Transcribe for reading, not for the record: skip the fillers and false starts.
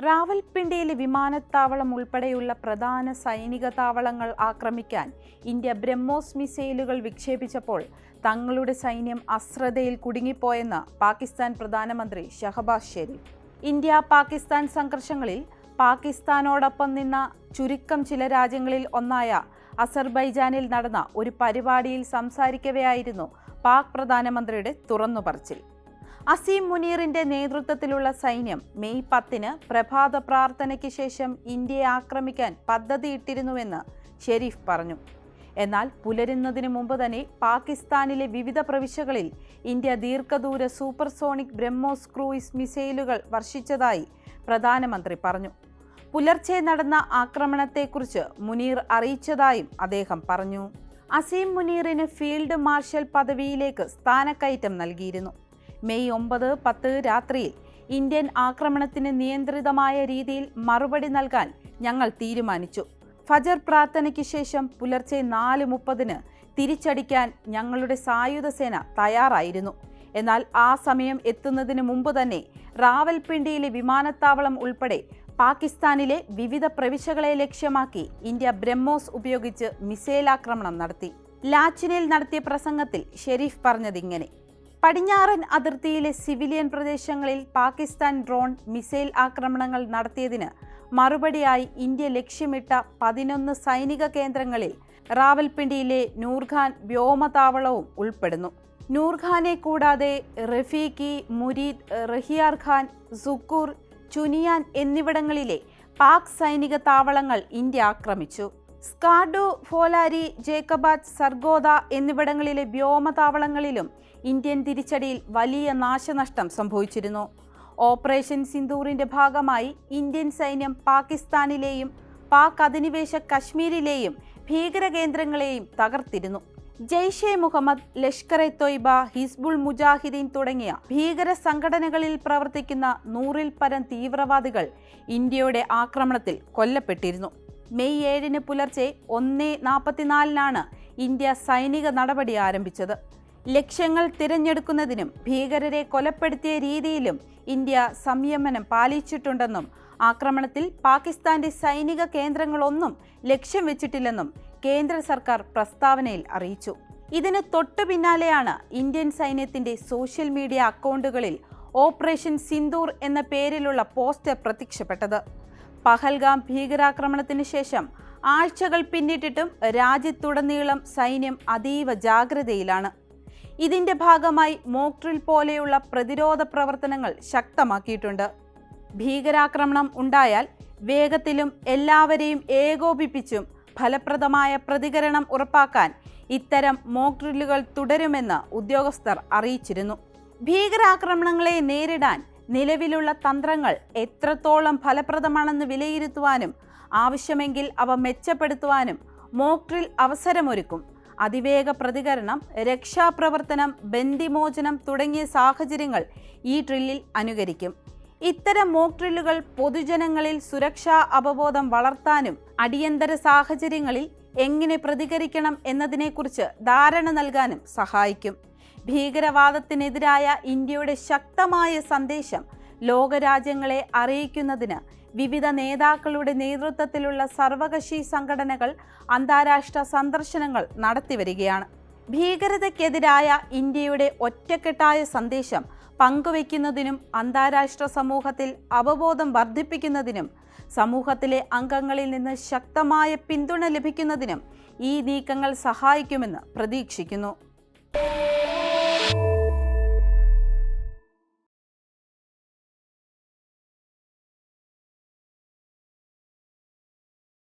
റാവൽപിണ്ടിയിലെ വിമാനത്താവളം ഉൾപ്പെടെയുള്ള പ്രധാന സൈനിക താവളങ്ങൾ ആക്രമിക്കാൻ ഇന്ത്യ ബ്രഹ്മോസ് മിസൈലുകൾ വിക്ഷേപിച്ചപ്പോൾ തങ്ങളുടെ സൈന്യം അശ്രദ്ധയിൽ കുടുങ്ങിപ്പോയെന്ന് പാകിസ്ഥാൻ പ്രധാനമന്ത്രി ഷഹബാസ് ഷെരീഫ്. ഇന്ത്യ പാകിസ്ഥാൻ സംഘർഷങ്ങളിൽ പാകിസ്ഥാനോടൊപ്പം നിന്ന ചുരുക്കം ചില രാജ്യങ്ങളിൽ ഒന്നായ അസർബൈജാനിൽ നടന്ന ഒരു പരിപാടിയിൽ സംസാരിക്കവെയായിരുന്നു പാക് പ്രധാനമന്ത്രിയുടെ തുറന്നുപറച്ചിൽ. അസീം മുനീറിന്റെ നേതൃത്വത്തിലുള്ള സൈന്യം മെയ് 10 പ്രഭാത പ്രാർത്ഥനയ്ക്ക് ശേഷം ഇന്ത്യയെ ആക്രമിക്കാൻ പദ്ധതിയിട്ടിരുന്നുവെന്ന് ഷെരീഫ് പറഞ്ഞു. എന്നാൽ പുലരുന്നതിന് മുമ്പ് തന്നെ പാകിസ്ഥാനിലെ വിവിധ പ്രവിശ്യകളിൽ ഇന്ത്യ ദീർഘദൂര സൂപ്പർസോണിക് ബ്രഹ്മോസ് ക്രൂയിസ് മിസൈലുകൾ വർഷിച്ചതായി പ്രധാനമന്ത്രി പറഞ്ഞു. പുലർച്ചെ നടന്ന ആക്രമണത്തെക്കുറിച്ച് മുനീർ അറിയിച്ചതായും അദ്ദേഹം പറഞ്ഞു. അസീം മുനീറിന് ഫീൽഡ് മാർഷൽ പദവിയിലേക്ക് സ്ഥാനക്കയറ്റം നൽകിയിരുന്നു. മെയ് 9, 10 രാത്രിയിൽ ഇന്ത്യൻ ആക്രമണത്തിന് നിയന്ത്രിതമായ രീതിയിൽ മറുപടി നൽകാൻ ഞങ്ങൾ തീരുമാനിച്ചു. ഫജർ പ്രാർത്ഥനയ്ക്ക് ശേഷം പുലർച്ചെ 4:30 തിരിച്ചടിക്കാൻ ഞങ്ങളുടെ സായുധ സേന തയ്യാറായിരുന്നു. എന്നാൽ ആ സമയം എത്തുന്നതിന് മുമ്പ് തന്നെ റാവൽപിണ്ടിയിലെ വിമാനത്താവളം ഉൾപ്പെടെ പാകിസ്ഥാനിലെ വിവിധ പ്രവിശ്യകളെ ലക്ഷ്യമാക്കി ഇന്ത്യ ബ്രഹ്മോസ് ഉപയോഗിച്ച് മിസൈൽ ആക്രമണം നടത്തി. ലാച്ചിനിൽ നടത്തിയ പ്രസംഗത്തിൽ ഷെരീഫ് പറഞ്ഞതിങ്ങനെ: പടിഞ്ഞാറൻ അതിർത്തിയിലെ സിവിലിയൻ പ്രദേശങ്ങളിൽ പാകിസ്ഥാൻ ഡ്രോൺ മിസൈൽ ആക്രമണങ്ങൾ നടത്തിയതിന് മറുപടിയായി ഇന്ത്യ ലക്ഷ്യമിട്ട 11 സൈനിക കേന്ദ്രങ്ങളിൽ റാവൽപിണ്ടിയിലെ നൂർഖാൻ വ്യോമതാവളവും ഉൾപ്പെടുന്നു. നൂർഖാനെ കൂടാതെ റഫീഖി, മുരീദ്, റഹിയാർ ഖാൻ, സുക്കൂർ, ചുനിയാൻ എന്നിവിടങ്ങളിലെ പാക് സൈനിക താവളങ്ങൾ ഇന്ത്യ ആക്രമിച്ചു. സ്കാർഡു, ഫോലാരി, ജേക്കബാദ്, സർഗോദ എന്നിവിടങ്ങളിലെ വ്യോമതാവളങ്ങളിലും ഇന്ത്യൻ തിരിച്ചടിയിൽ വലിയ നാശനഷ്ടം സംഭവിച്ചിരുന്നു. ഓപ്പറേഷൻ സിന്ദൂറിന്റെ ഭാഗമായി ഇന്ത്യൻ സൈന്യം പാകിസ്ഥാനിലെയും പാക് അധിനിവേശ കശ്മീരിലെയും ഭീകരകേന്ദ്രങ്ങളെയും തകർത്തിരുന്നു. ജെയ്ഷെ മുഹമ്മദ്, ലഷ്കർ-എ തൊയ്ബ, ഹിസ്ബുൾ മുജാഹിദീൻ തുടങ്ങിയ ഭീകര സംഘടനകളിൽ പ്രവർത്തിക്കുന്ന 100-ൽ പരം തീവ്രവാദികൾ ഇന്ത്യയുടെ ആക്രമണത്തിൽ കൊല്ലപ്പെട്ടിരുന്നു. മെയ് 7 പുലർച്ചെ 1:44 ഇന്ത്യ സൈനിക നടപടി ആരംഭിച്ചത്. ലക്ഷ്യങ്ങൾ തിരഞ്ഞെടുക്കുന്നതിനും ഭീകരരെ കൊലപ്പെടുത്തിയ രീതിയിലും ഇന്ത്യ സംയമനം പാലിച്ചിട്ടുണ്ടെന്നും ആക്രമണത്തിൽ പാകിസ്ഥാന്റെ സൈനിക കേന്ദ്രങ്ങളൊന്നും ലക്ഷ്യം വെച്ചിട്ടില്ലെന്നും കേന്ദ്ര സർക്കാർ പ്രസ്താവനയിൽ അറിയിച്ചു. ഇതിന് തൊട്ടു പിന്നാലെയാണ് ഇന്ത്യൻ സൈന്യത്തിന്റെ സോഷ്യൽ മീഡിയ അക്കൗണ്ടുകളിൽ ഓപ്പറേഷൻ സിന്ദൂർ എന്ന പേരിലുള്ള പോസ്റ്റർ പ്രത്യക്ഷപ്പെട്ടത്. പഹൽഗാം ഭീകരാക്രമണത്തിന് ശേഷം ആഴ്ചകൾ പിന്നിട്ടിട്ടും രാജ്യത്തുടനീളം സൈന്യം അതീവ ജാഗ്രതയിലാണ്. ഇതിന്റെ ഭാഗമായി മോക്ക് ഡ്രിൽ പോലെയുള്ള പ്രതിരോധ പ്രവർത്തനങ്ങൾ ശക്തമാക്കിയിട്ടുണ്ട്. ഭീകരാക്രമണം ഉണ്ടായാൽ വേഗത്തിലും എല്ലാവരെയും ഏകോപിപ്പിച്ചും ഫലപ്രദമായ പ്രതികരണം ഉറപ്പാക്കാൻ ഇത്തരം മോക്ക് ഡ്രില്ലുകൾ തുടരുമെന്ന് ഉദ്യോഗസ്ഥർ അറിയിച്ചിരുന്നു. ഭീകരാക്രമണങ്ങളെ നേരിടാൻ നിലവിലുള്ള തന്ത്രങ്ങൾ എത്രത്തോളം ഫലപ്രദമാണെന്ന് വിലയിരുത്തുവാനും ആവശ്യമെങ്കിൽ അവ മെച്ചപ്പെടുത്തുവാനും മോക്ക് ഡ്രിൽ അവസരമൊരുക്കും. അതിവേഗ പ്രതികരണം, രക്ഷാപ്രവർത്തനം, ബന്ദിമോചനം തുടങ്ങിയ സാഹചര്യങ്ങൾ ഈ ഡ്രില്ലിൽ അനുകരിക്കും. ഇത്തരം മോക്ക് ഡ്രില്ലുകൾ പൊതുജനങ്ങളിൽ സുരക്ഷാ അവബോധം വളർത്താനും അടിയന്തര സാഹചര്യങ്ങളിൽ എങ്ങനെ പ്രതികരിക്കണം എന്നതിനെക്കുറിച്ച് ധാരണ നൽകാനും സഹായിക്കും. ഭീകരവാദത്തിനെതിരായ ഇന്ത്യയുടെ ശക്തമായ സന്ദേശം ലോകരാജ്യങ്ങളെ അറിയിക്കുന്നതിന് വിവിധ നേതാക്കളുടെ നേതൃത്വത്തിലുള്ള സർവകക്ഷി സംഘടനകൾ അന്താരാഷ്ട്ര സന്ദർശനങ്ങൾ നടത്തിവരികയാണ്. ഭീകരതയ്ക്കെതിരായ ഇന്ത്യയുടെ ഒറ്റക്കെട്ടായ സന്ദേശം പങ്കുവയ്ക്കുന്നതിനും അന്താരാഷ്ട്ര സമൂഹത്തിൽ അവബോധം വർദ്ധിപ്പിക്കുന്നതിനും സമൂഹത്തിലെ അംഗങ്ങളിൽ നിന്ന് ശക്തമായ പിന്തുണ ലഭിക്കുന്നതിനും ഈ നീക്കങ്ങൾ സഹായിക്കുമെന്ന് പ്രതീക്ഷിക്കുന്നു.